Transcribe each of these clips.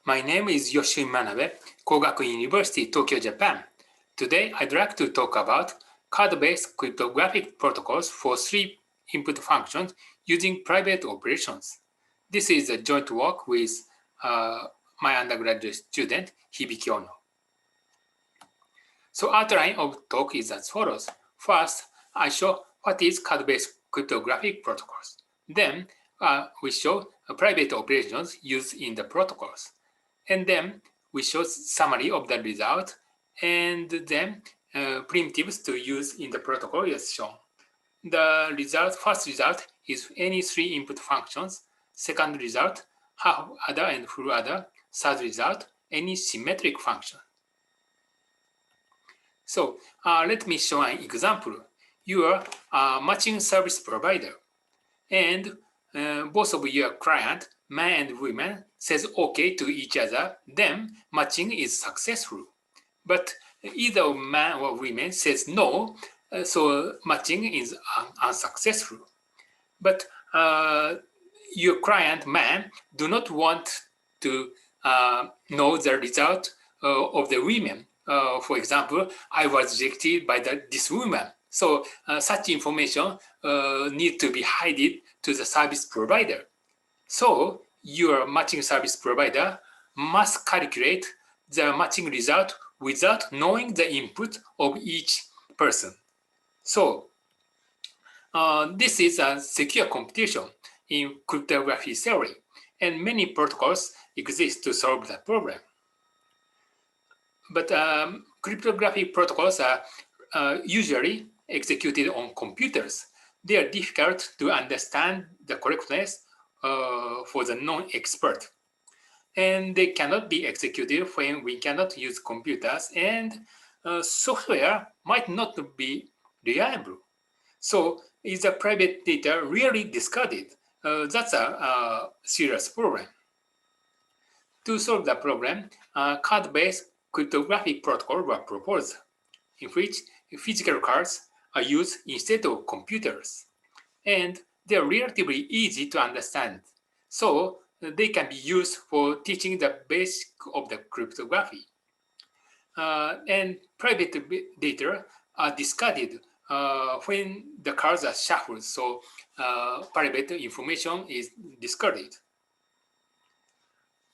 My name is Yoshifumi Manabe, Kogakuin University, Tokyo, Japan. Today, I'd like to talk about card-based cryptographic protocols for 3 input functions using private operations. This is a joint work with my undergraduate student, Hibiki Ono. So outline of talk is as follows. First, I show what is card-based cryptographic protocols. Then, we show private operations used in the protocols. And then we show summary of the result, and then primitives to use in the protocol is shown. The result, first result is any 3 input functions. Second result, half adder and full adder. Third result, any symmetric function. So let me show an example. You are a matching service provider, and both of your client, man and woman, says OK to each other, then matching is successful. But either man or woman says no, so matching is unsuccessful. But your client, man, do not want to know the result of the women. For example, I was rejected by this woman. So such information needs to be hidden to the service provider. So your matching service provider must calculate the matching result without knowing the input of each person. So this is a secure computation in cryptography theory, and many protocols exist to solve that problem. But cryptographic protocols are usually executed on computers. They are difficult to understand the correctness for the non-expert. And they cannot be executed when we cannot use computers, and software might not be reliable. So is the private data really discarded? That's a serious problem. To solve the problem, card-based cryptographic protocol were proposed, in which physical cards are used instead of computers. And they are relatively easy to understand, so they can be used for teaching the basics of the cryptography. And private data are discarded when the cards are shuffled, so private information is discarded.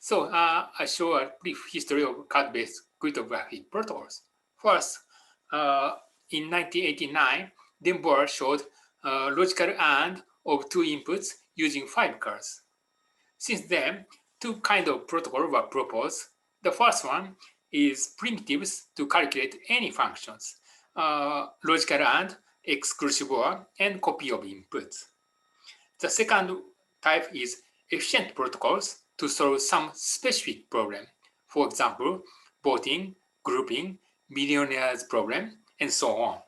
So I show a brief history of card-based cryptographic protocols. First, in 1989, Denver showed logical AND of 2 inputs using 5 cards. Since then, 2 kinds of protocol were proposed. The first one is primitives to calculate any functions, logical AND, exclusive OR, and copy of inputs. The second type is efficient protocols to solve some specific problem. For example, voting, grouping, millionaires problem, and so on.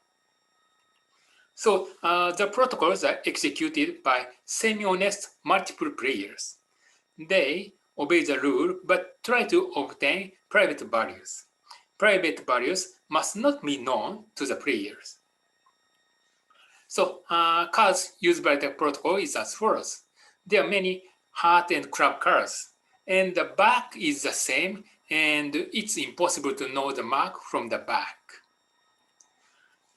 So the protocols are executed by semi-honest multiple players. They obey the rule but try to obtain private values. Private values must not be known to the players. So cards used by the protocol is as follows. There are many heart and club cards, and the back is the same, and it's impossible to know the mark from the back.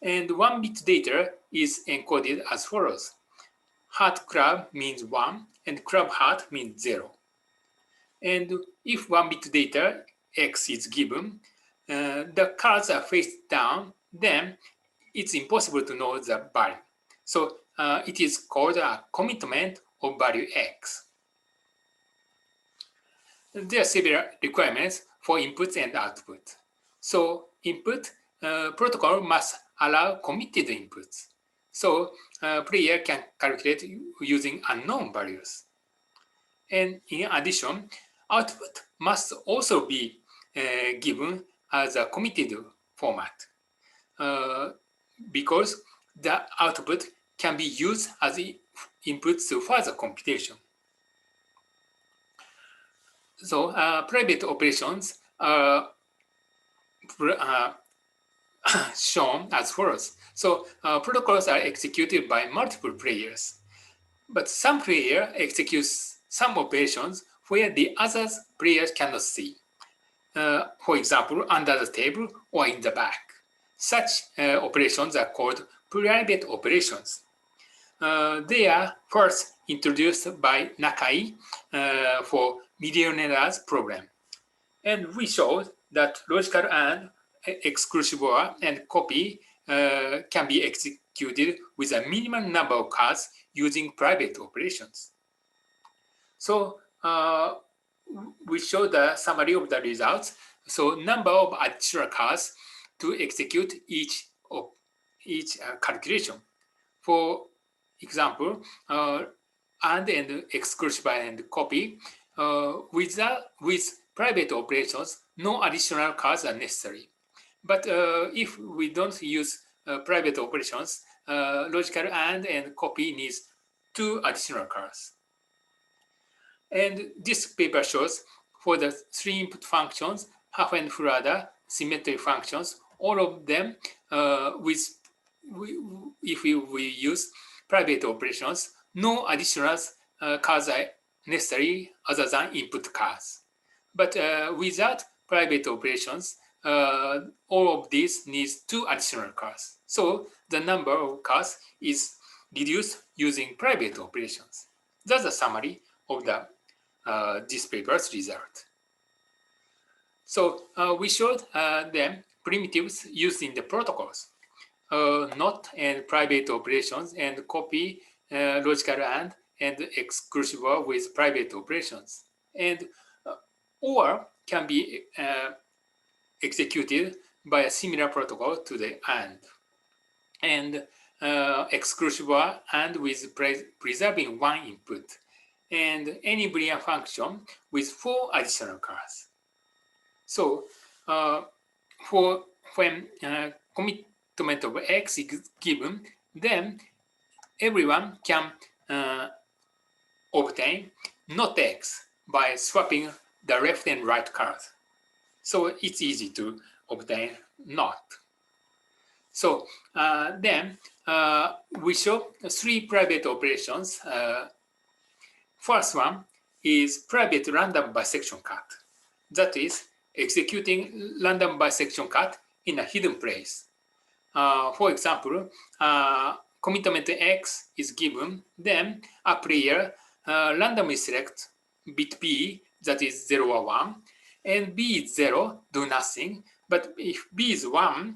And 1-bit data is encoded as follows. Heart club means 1, and club heart means 0. And if 1-bit data X is given, the cards are face down, then it's impossible to know the value. So it is called a commitment of value X. There are several requirements for inputs and outputs. So input protocol must allow committed inputs. So player can calculate using unknown values. And in addition, output must also be given as a committed format because the output can be used as input to further computation. So private operations are shown as follows. So protocols are executed by multiple players, but some player executes some operations where the other players cannot see. For example, under the table or in the back. Such operations are called private operations. They are first introduced by Nakai for millionaire's problem. And we showed that logical and exclusive OR and copy can be executed with a minimum number of cards using private operations. So we show the summary of the results. So number of additional cards to execute each calculation. For example, and exclusive and copy, with private operations, no additional cards are necessary. But if we don't use private operations, logical and copy needs 2 additional cards. And this paper shows for the 3 input functions, half and full adder, symmetric functions, all of them if we use private operations, no additional cards are necessary other than input cards. But without private operations, all of these needs 2 additional cards. So the number of cards is reduced using private operations. That's a summary of the this paper's result. So we showed them primitives used in the protocols, not and private operations, and copy, logical and exclusive with private operations. And OR can be executed by a similar protocol to the and exclusive and with preserving 1 input, and any Boolean function with 4 additional cards. So when commitment of X is given, then everyone can obtain not X by swapping the left and right cards. So it's easy to obtain not. So then we show 3 private operations. First one is private random bisection cut. That is executing random bisection cut in a hidden place. For example, commitment X is given, then a player randomly selects bit B, that is 0 or 1, and B is 0, do nothing. But if B is 1,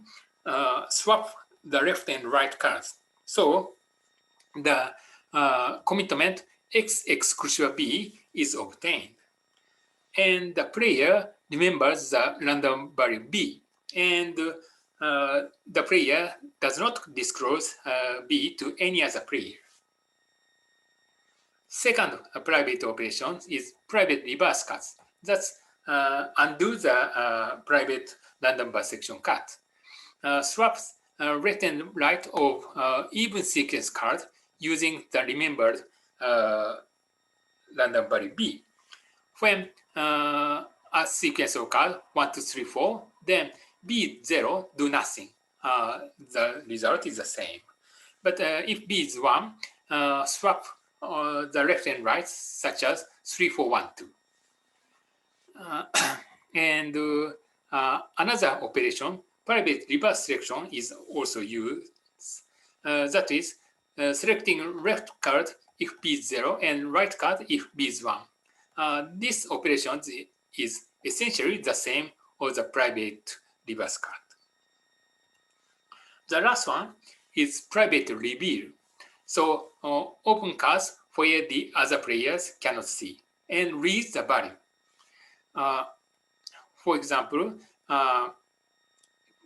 swap the left and right cards. So the commitment X exclusive B is obtained. And the player remembers the random value B, and the player does not disclose B to any other player. Second private operation is private reverse cuts. That's undo the private random bisection cut. Swaps left and right of even sequence card using the remembered random value B. When a sequence of card 1, 2, 3, 4, then B is 0, do nothing. The result is the same. But if B is 1, swap the left and right, such as 3, 4, 1, 2. And another operation, private reverse selection, is also used. That is, selecting left card if B is 0 and right card if B is 1. This operation is essentially the same as the private reverse cut. The last one is private reveal. So open cards where the other players cannot see and read the value. For example,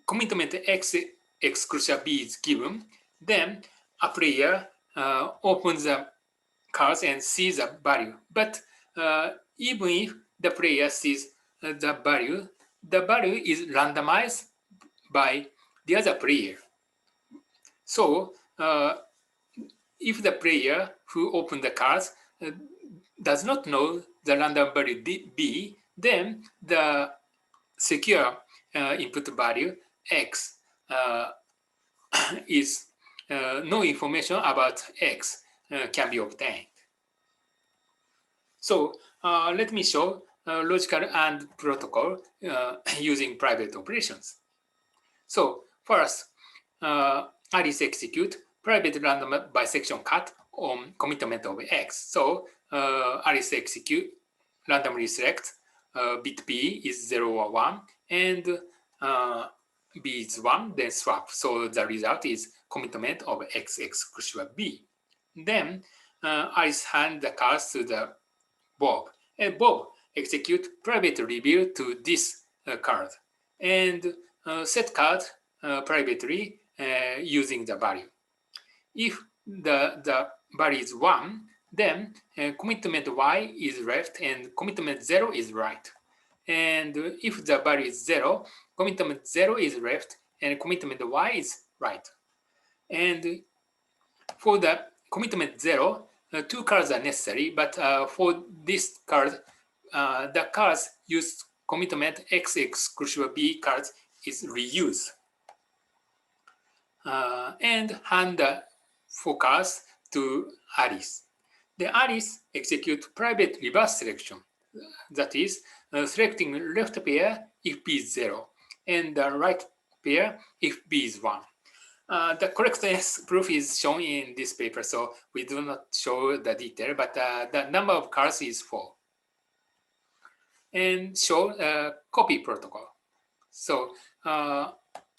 commitment X exclusive B is given, then a player opens the cards and sees the value. But even if the player sees the value is randomized by the other player. So if the player who opened the cards does not know the random value B, then the secure input value X is no information about X can be obtained. So let me show logical AND protocol using private operations. So first, Alice execute private random bisection cut on commitment of X. So Alice execute randomly select bit B is 0 or 1 and B is 1, then swap. So the result is commitment of X exclusive B. Then Alice hand the cards to the Bob, and Bob execute private reveal to this card and set card privately using the value. If the value is 1, then commitment Y is left and commitment 0 is right. And if the value is 0, commitment 0 is left and commitment Y is right. And for the commitment 0, 2 cards are necessary, but for this card, the cards used commitment X exclusive B cards is reused. And hand the 4 cards to Alice. The Alice execute private reverse selection, that is, selecting left pair if B is 0, and the right pair if B is 1. The correctness proof is shown in this paper, so we do not show the detail, but the number of cards is 4. And show copy protocol. So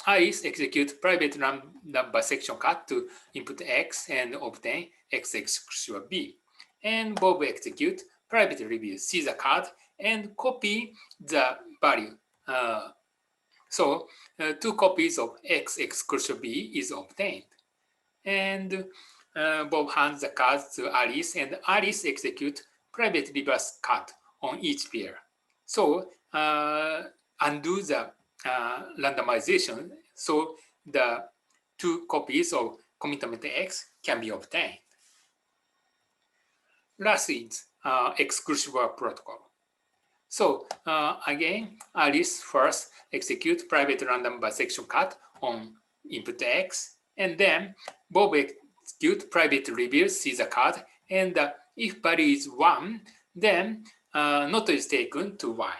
Alice execute private random bisection cut to input X and obtain X exclusive B. And Bob execute private review, see the card, and copy the value. So 2 copies of X exclusive B is obtained. And Bob hands the cards to Alice, and Alice execute private reverse cut on each pair. So undo the randomization, so the 2 copies of commitment X can be obtained. Last is exclusive protocol. So again, Alice first execute private random bisection cut on input X, and then Bob execute private reveal, see the card, and if value is 1, then not is taken to Y.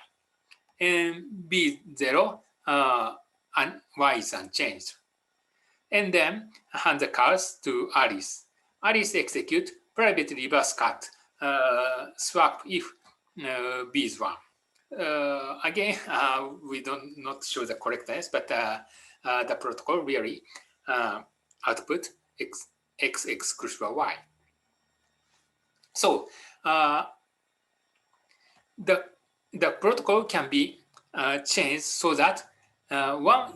And B 0, and Y is unchanged. And then hand the cards to Alice. Alice execute private reverse cut, swap if B is 1. Again, we don't not show the correctness, but the protocol really output X exclusive Y. So the protocol can be changed so that one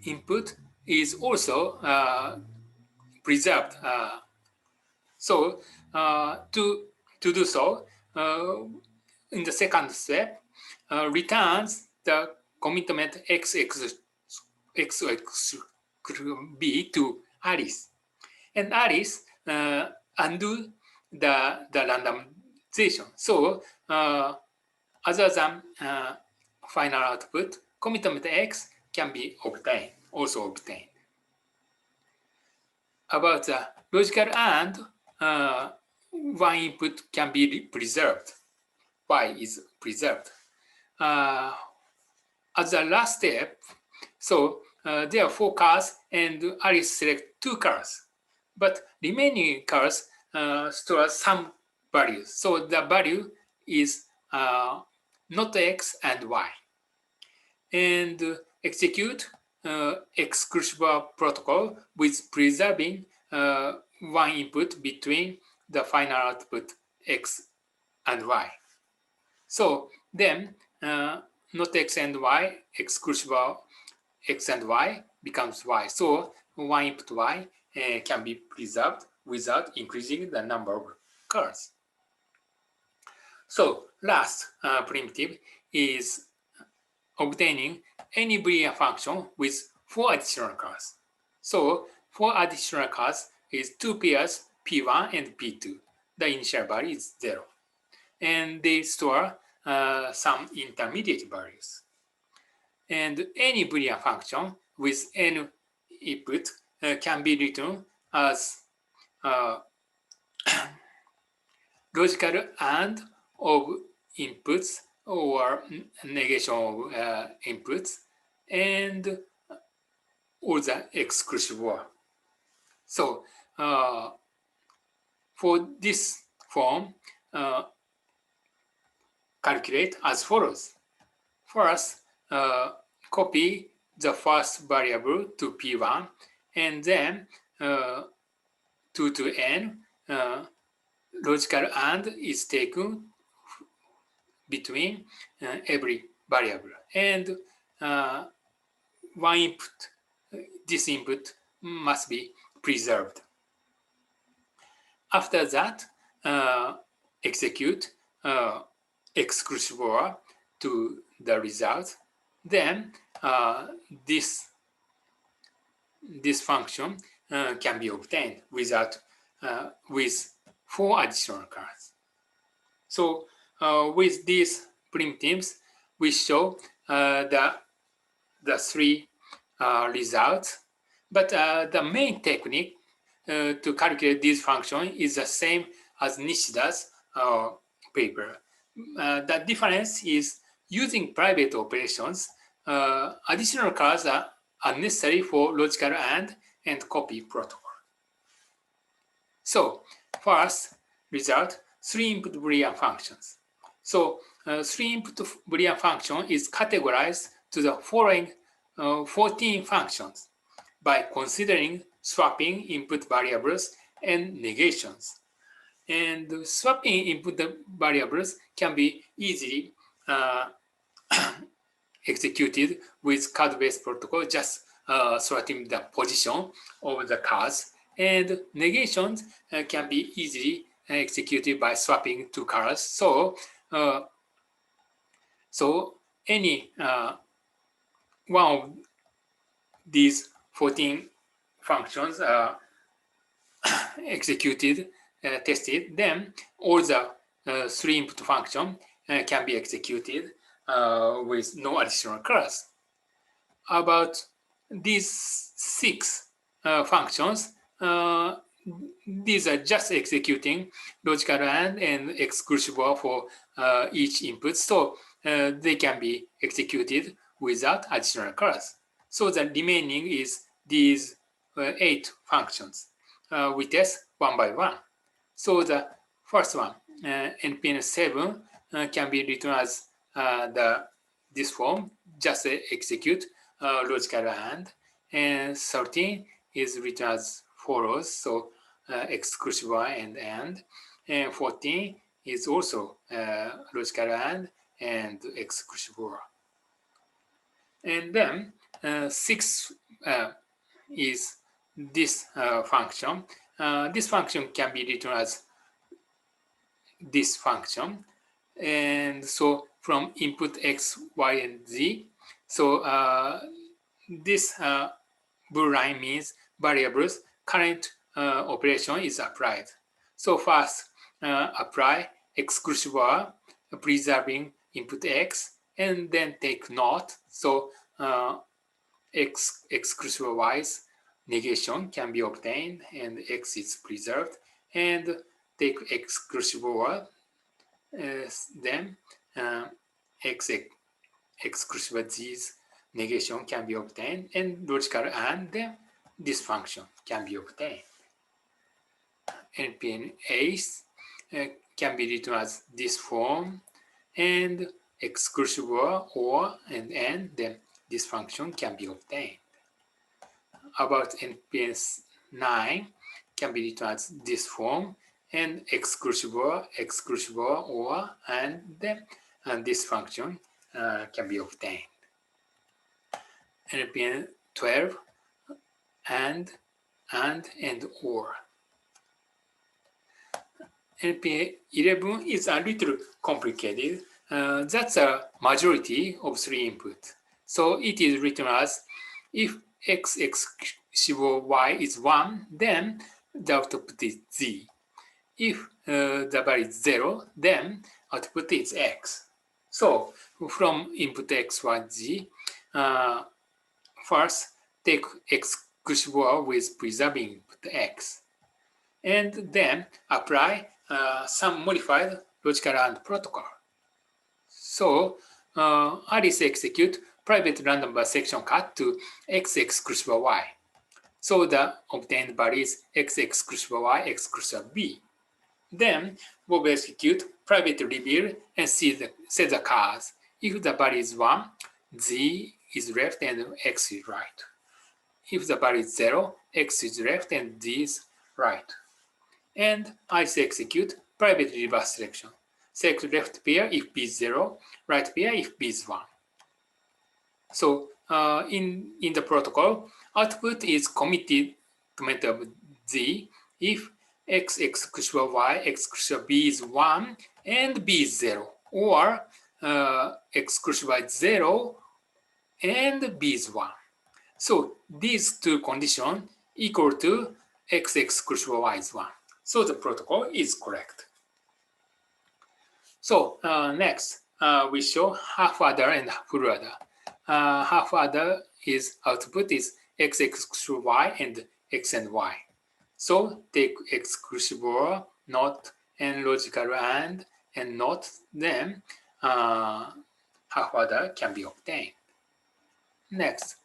input is also preserved. So to do so, in the second step, returns the commitment X B to Alice, and Alice undo the randomization. So other than final output, commitment X can be also obtained. About the logical AND, one input can be preserved. Y is preserved. As the last step, so there are 4 cards, and Alice select 2 cards, but remaining cards store some values. So the value is not X and Y. And execute exclusive protocol with preserving one input between the final output X and Y. So then not X and Y, exclusive X and Y becomes Y. So one input Y can be preserved without increasing the number of cards. So last primitive is obtaining any Boolean function with 4 additional cards. So 4 additional cards is 2 pairs P1 and P2. The initial value is 0. And they store some intermediate values. And any Boolean function with n input can be written as logical AND of inputs or negation of inputs, and all the exclusive word. So for this form, calculate as follows. First, copy the first variable to P1, and then 2 to n, logical AND is taken between every variable. And one input, this input must be preserved. After that, execute exclusive OR to the result. Then this function can be obtained with 4 additional cards. So with these primitives, we show the 3 results. But the main technique to calculate this function is the same as Nishida's paper. The difference is using private operations, additional cards are necessary for logical AND and copy protocol. So first result, 3 input Boolean functions. So 3 input Boolean function is categorized to the following 14 functions by considering swapping input variables and negations. And swapping input variables can be easily executed with card-based protocol, just sorting the position of the cards. And negations can be easily executed by swapping 2 cards. So, any one of these 14 functions are executed, tested, then all the 3 input function can be executed with no additional cards. About these 6 functions, these are just executing logical AND and exclusive OR for each input, so they can be executed without additional cards. So the remaining is these 8 functions. We test one by one. So the first one, NPN 7, can be written as this form, just execute logical AND, and 13 is written as follows, so exclusive OR and AND, and 14 is also logical AND and exclusive OR. And then 6 is this function. This function can be written as this function, and so from input x, y, and z. So this blue line means variables current operation is applied. So first apply exclusive OR, preserving input x, and then take NOT. So exclusive OR's negation can be obtained and x is preserved, and take exclusive OR, then x exclusive z's negation can be obtained, and logical AND, then this function can be obtained. NPN 8 can be written as this form, and exclusive OR and AND, then this function can be obtained. About NPN 9 can be written as this form, and exclusive OR, and then this function can be obtained. NPN 12 and OR. NPN 11 is a little complicated. That's a majority of 3 input. So it is written as if x exclusive y is 1, then the output is z. If the value is 0, then output is x. So from input x, y, z, first take exclusive OR with preserving input x, and then apply some modified logical AND protocol. So Alice execute private random bisection cut to x exclusive y. So the obtained value is x exclusive y exclusive b. Then Bob execute private reveal and set the cards. If the value is 1, z is left and x is right. If the value is 0, x is left and z is right. And I execute private reverse selection. Select left pair if b is 0, right pair if b is 1. So in the protocol, output is committed to method z if x exclusive y exclusive b is 1 and b is 0, or exclusive y is 0 and b is 1. So these two conditions equal to x exclusive y is 1. So the protocol is correct. So next, we show half adder and full adder. Half adder is output is x exclusive y and x and y. So take exclusive or not and logical and not, then half adder can be obtained. Next,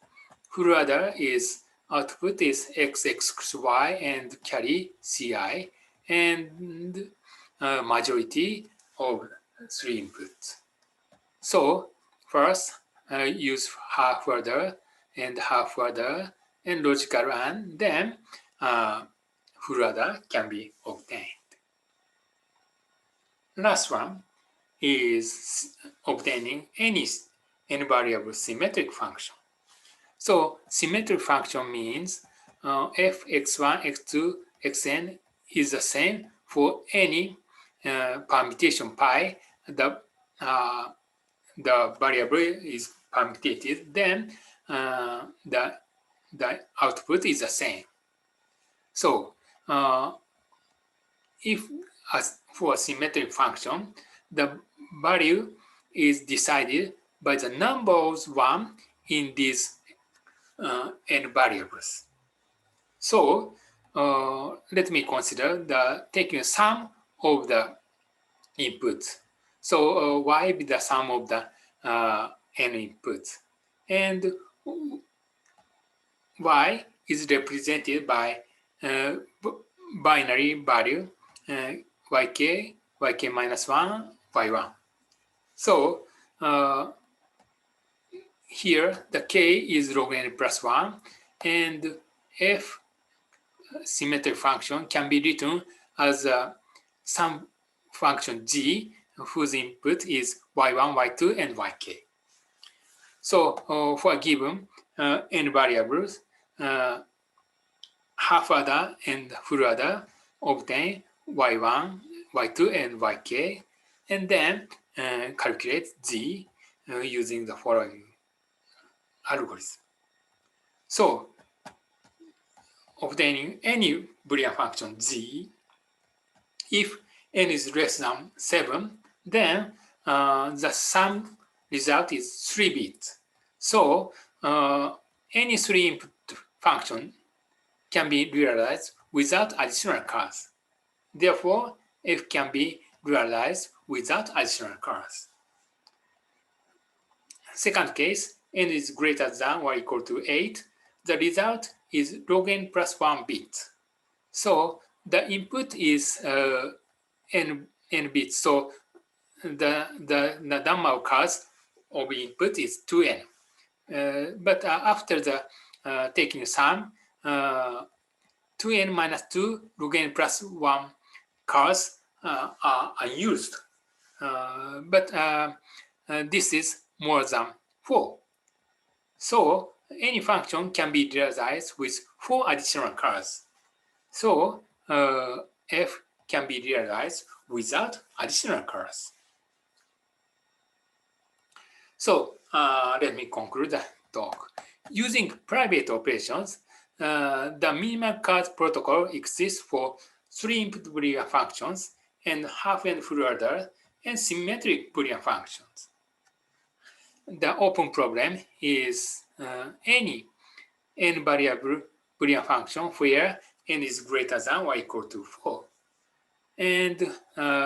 full adder is output is x exclusive y and carry ci and majority of 3 inputs. So first use half adder and logical and, then full adder can be obtained. Last one is obtaining any n-variable symmetric function. So symmetric function means f x1, x2, xn is the same for any permutation pi. The variable is permutated, then the output is the same. So if for a symmetric function, the value is decided by the number of 1 in these n variables. So let me consider the taking sum of the inputs. So y be the sum of the n inputs, and y is represented by binary value yk minus 1, y1. So here the k is log n plus 1, and f symmetric function can be written as some function g whose input is y1, y2, and yk. So for a given n variables, half adder and full adder obtain y1, y2, and yk, and then calculate z using the following algorithm. So obtaining any Boolean function z, if n is less than 7, then the sum result is 3 bits. So any 3 input function can be realized without additional cards. Therefore, f can be realized without additional cards. Second case, n is greater than or equal to 8. The result is log n plus 1 bit. So the input is n bits. So the number of cards of input is 2n. But after the taking sum, 2n minus 2 log n plus 1 cards are unused. But this is more than 4. So any function can be realized with 4 additional cards. So f can be realized without additional cards. So let me conclude the talk. Using private operations, the minimal card protocol exists for 3 input Boolean functions and half and full adder and symmetric Boolean functions. The open problem is any n variable Boolean function where n is greater than or equal to 4, and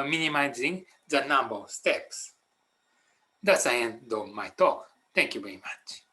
minimizing the number of steps. That's the end of my talk. Thank you very much.